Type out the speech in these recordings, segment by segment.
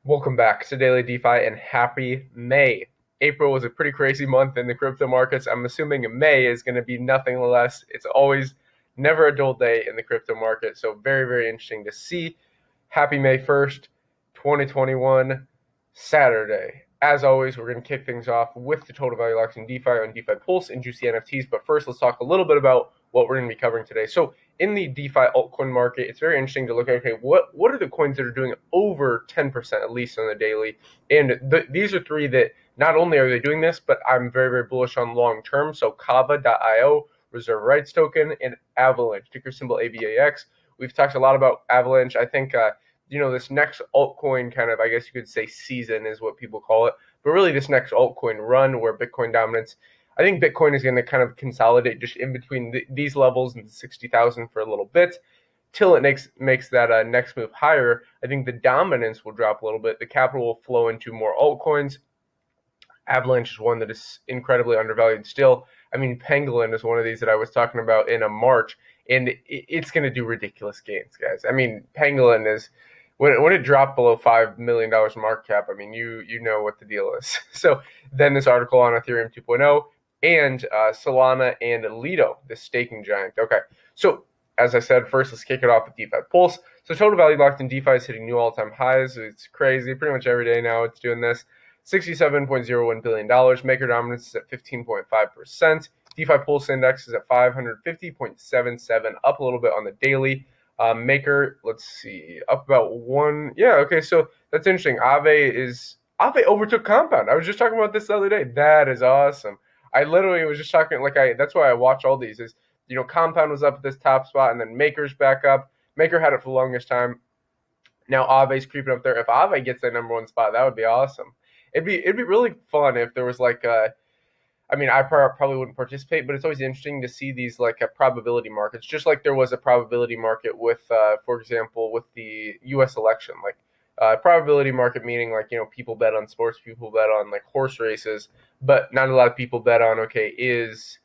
Welcome back to Daily DeFi and happy May. April was a pretty crazy month in the crypto markets. I'm assuming May is going to be nothing less. It's always never a dull day in the crypto market. So very, very interesting to see. Happy May 1st, 2021, Saturday. As always, we're going to kick things off with the total value locks in DeFi on DeFi Pulse and juicy NFTs. But first, let's talk a little bit about what we're going to be covering today. So in the DeFi altcoin market, it's very interesting to look at, okay, what are the coins that are doing over 10% at least on the daily? And these are three that not only are they doing this, but I'm very, very bullish on long term. So KAVA.io, Reserve Rights Token, and Avalanche, ticker symbol AVAX. We've talked a lot about Avalanche. I think this next altcoin kind of, I guess you could say, season is what people call it. But really, this next altcoin run where Bitcoin dominance, I think Bitcoin is going to kind of consolidate just in between these levels and 60,000 for a little bit till it makes that next move higher. I think the dominance will drop a little bit. The capital will flow into more altcoins. Avalanche is one that is incredibly undervalued still. I mean, Pangolin is one of these that I was talking about in a March, and it's going to do ridiculous gains, guys. I mean, Pangolin is when it dropped below $5 million market cap. I mean, you know what the deal is. So then this article on Ethereum 2.0 and Solana and Lido, the staking giant. Okay, so as I said, first let's kick it off with DeFi Pulse. So total value locked in DeFi is hitting new all-time highs. It's crazy. Pretty much every day now it's doing this. $67.01 billion. Maker dominance is at 15.5%. DeFi Pulse Index is at 550.77, up a little bit on the daily. Maker, let's see, up about one. Yeah, okay, so that's interesting. Aave overtook Compound. I was just talking about this the other day. That is awesome. I literally was just talking that's why I watch all these. Is Compound was up at this top spot, and then Maker's back up. Maker had it for the longest time. Now Aave's creeping up there. If Aave gets that number one spot, that would be awesome. It'd be really fun if there was I probably wouldn't participate, but it's always interesting to see these probability markets, just like there was a probability market with, for example, with the U.S. election. Probability market meaning people bet on sports, people bet on horse races, but not a lot of people bet on is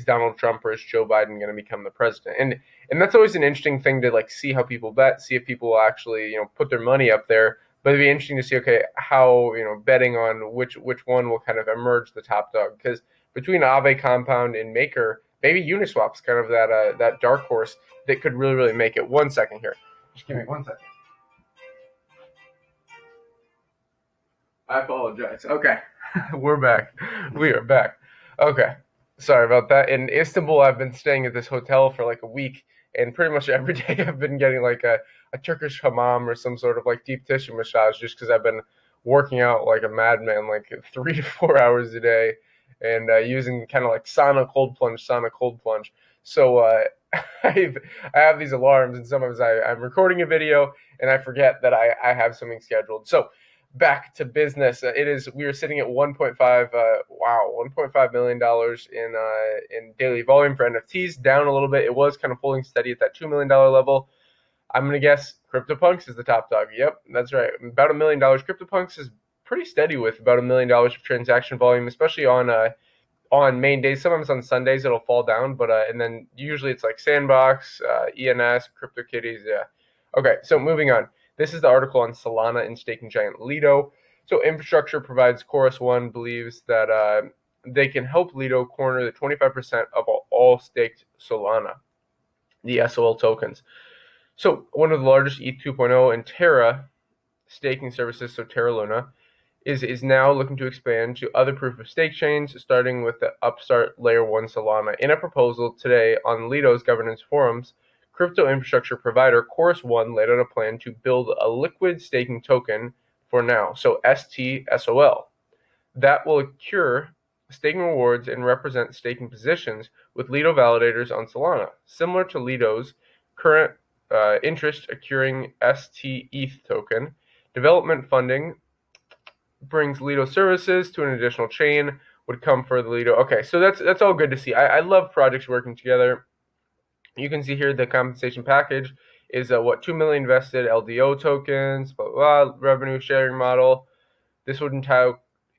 Donald Trump or is Joe Biden going to become the president? And that's always an interesting thing to see how people bet, see if people will actually put their money up there. But it'd be interesting to see, how betting on which one will kind of emerge the top dog. Because between Aave, Compound, and Maker, maybe Uniswap's kind of that dark horse that could really, really make it. 1 second here. Just give me 1 second. I apologize. Okay, we're back. We are back. Okay, sorry about that. In Istanbul, I've been staying at this hotel for a week, and pretty much every day I've been getting a Turkish hammam or some sort of deep tissue massage just because I've been working out like a madman, 3 to 4 hours a day, and using kind of sauna cold plunge. So I have these alarms, and sometimes I'm recording a video and I forget that I have something scheduled. So back to business. We are sitting at 1.5 million dollars in daily volume for NFTs, down a little bit. It was kind of holding steady at that $2 million level. I'm going to guess CryptoPunks is the top dog. Yep, that's right. About $1 million. CryptoPunks is pretty steady with about $1 million of transaction volume, especially on main days. Sometimes on Sundays it'll fall down, but and then usually it's Sandbox, ENS, CryptoKitties. Yeah. Okay, so moving on. This is the article on Solana and staking giant Lido. So infrastructure provides Chorus One believes that they can help Lido corner the 25% of all staked Solana, the SOL tokens. So one of the largest ETH 2.0 and Terra staking services, so Terra Luna, is now looking to expand to other proof of stake chains, starting with the upstart Layer 1 Solana. In a proposal today on Lido's governance forums, crypto infrastructure provider Chorus One laid out a plan to build a liquid staking token for now, so STSOL, that will accrue staking rewards and represent staking positions with Lido validators on Solana, similar to Lido's current interest accruing STETH token. Development funding brings Lido services to an additional chain would come for the Lido. Okay, so that's all good to see. I love projects working together. You can see here the compensation package is 2 million invested LDO tokens, blah, blah, blah, revenue sharing model. This would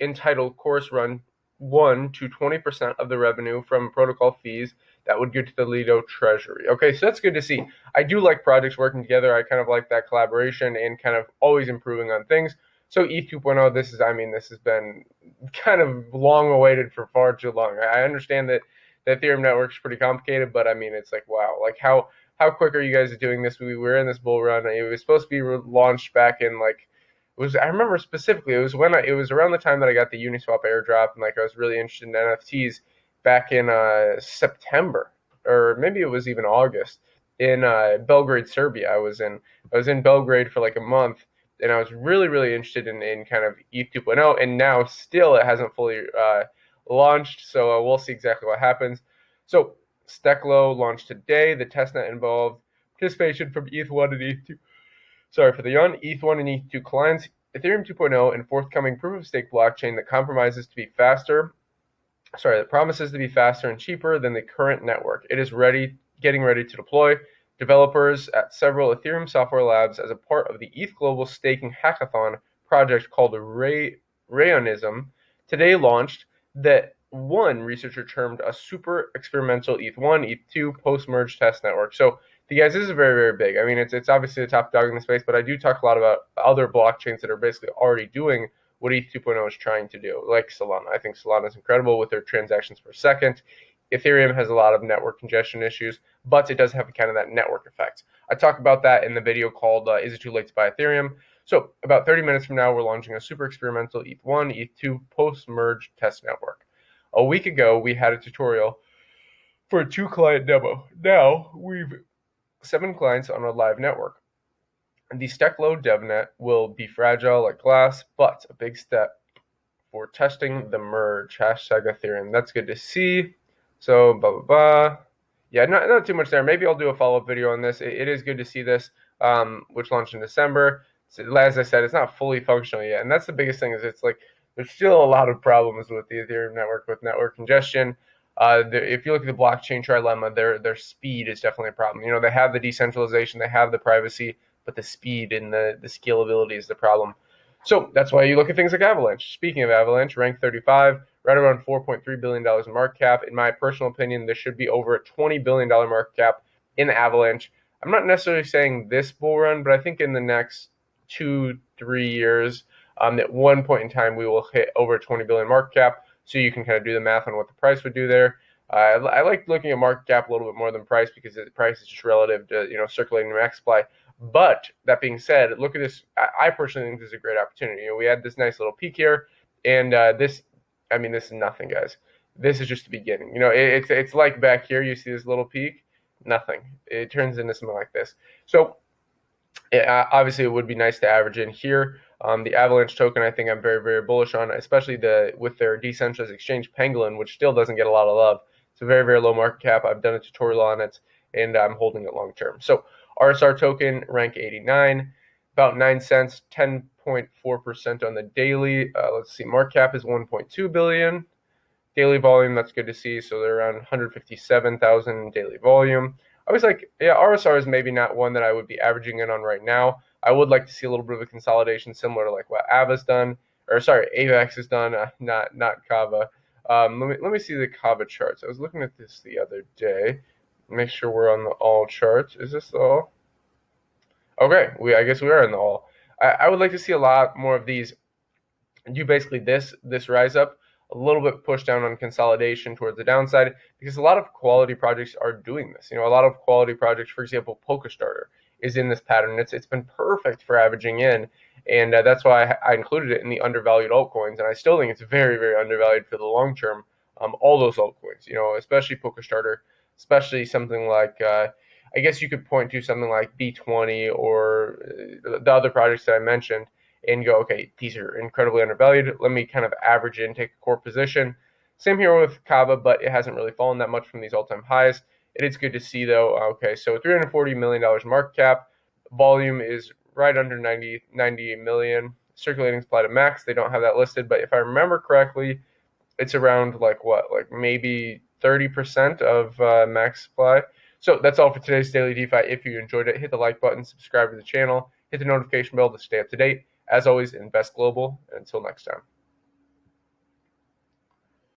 entitle Chorus 1 to 20% of the revenue from protocol fees that would go to the Lido treasury. Okay, so that's good to see. I do like projects working together. I kind of like that collaboration and kind of always improving on things. So ETH 2.0, this has been kind of long awaited for far too long. I understand that the Ethereum network is pretty complicated, but I mean, it's like, wow, like how quick are you guys doing this? We were in this bull run. It was supposed to be launched back in like, I remember specifically, it was around the time that I got the Uniswap airdrop, and like I was really interested in NFTs back in September, or maybe it was even August, in Belgrade, Serbia. I was in Belgrade for like a month, and I was really interested in kind of ETH 2.0, and now still it hasn't fully launched, so we'll see exactly what happens. So Steklo launched today. The testnet involved participation from ETH1 and ETH2. Sorry for the yawn. ETH1 and ETH2 clients, Ethereum 2.0, and forthcoming proof-of-stake blockchain that promises to be faster and cheaper than the current network. It is getting ready to deploy. Developers at several Ethereum software labs as a part of the ETH Global Staking Hackathon project called Rayonism today launched that one researcher termed a super experimental ETH1, ETH2 post-merge test network. So guys, this is very big. I mean, it's obviously the top dog in the space, but I do talk a lot about other blockchains that are basically already doing what ETH 2.0 is trying to do, like Solana. I think Solana is incredible with their transactions per second. Ethereum has a lot of network congestion issues, but it does have kind of that network effect. I talk about that in the video called Is It Too Late to Buy Ethereum? So about 30 minutes from now, we're launching a super experimental ETH1, ETH2 post-merge test network. A week ago, we had a tutorial for a 2-client demo. Now, we've 7 clients on a live network. The Steklo DevNet will be fragile like glass, but a big step for testing the merge. Hashtag Ethereum. That's good to see. So, blah, blah, blah. Yeah, not too much there. Maybe I'll do a follow-up video on this. It is good to see this, which launched in December. So, as I said, it's not fully functional yet. And that's the biggest thing is it's like there's still a lot of problems with the Ethereum network, with network congestion. If you look at the blockchain trilemma, their speed is definitely a problem. You know, they have the decentralization, they have the privacy, but the speed and the scalability is the problem. So that's why you look at things like Avalanche. Speaking of Avalanche, ranked 35, right around $4.3 billion in market cap. In my personal opinion, there should be over a $20 billion market cap in Avalanche. I'm not necessarily saying this bull run, but I think in the next 2-3 years, at one point in time, we will hit over a 20 billion market cap. So you can kind of do the math on what the price would do there. I like looking at market cap a little bit more than price because the price is just relative to circulating max supply. But that being said, look at this. I personally think this is a great opportunity. We had this nice little peak here, and this is nothing, guys. This is just the beginning. It's like back here. You see this little peak, nothing. It turns into something like this. So obviously, it would be nice to average in here. The Avalanche token, I think I'm very bullish on, especially with their decentralized exchange Pangolin, which still doesn't get a lot of love. It's a very low market cap. I've done a tutorial on it, and I'm holding it long term. So RSR token, rank 89, about 9 cents, 10.4% on the daily. Let's see, market cap is 1.2 billion. Daily volume, that's good to see. So they're around 157,000 daily volume. I was like, yeah, RSR is maybe not one that I would be averaging in on right now. I would like to see a little bit of a consolidation similar to like what AVAX has done, not KAVA. Let me see the KAVA charts. I was looking at this the other day. Make sure we're on the all charts. Is this all? Okay, I guess we are in the all. I would like to see a lot more of these. Do basically this rise up, a little bit push down on consolidation towards the downside, because a lot of quality projects are doing this. A lot of quality projects, for example, Polkastarter is in this pattern. It's been perfect for averaging in, and that's why I included it in the undervalued altcoins. And I still think it's very undervalued for the long term. All those altcoins, especially Polkastarter, especially something like I guess you could point to something like B20 or the other projects that I mentioned, and go, okay, these are incredibly undervalued. Let me kind of average in, take a core position. Same here with KAVA, but it hasn't really fallen that much from these all-time highs. It is good to see, though. Okay, so $340 million market cap. Volume is right under 90 million. Circulating supply to max, they don't have that listed, but if I remember correctly, it's around like maybe 30% of max supply. So that's all for today's Daily DeFi. If you enjoyed it, hit the like button, subscribe to the channel, hit the notification bell to stay up to date. As always, invest global. And until next time.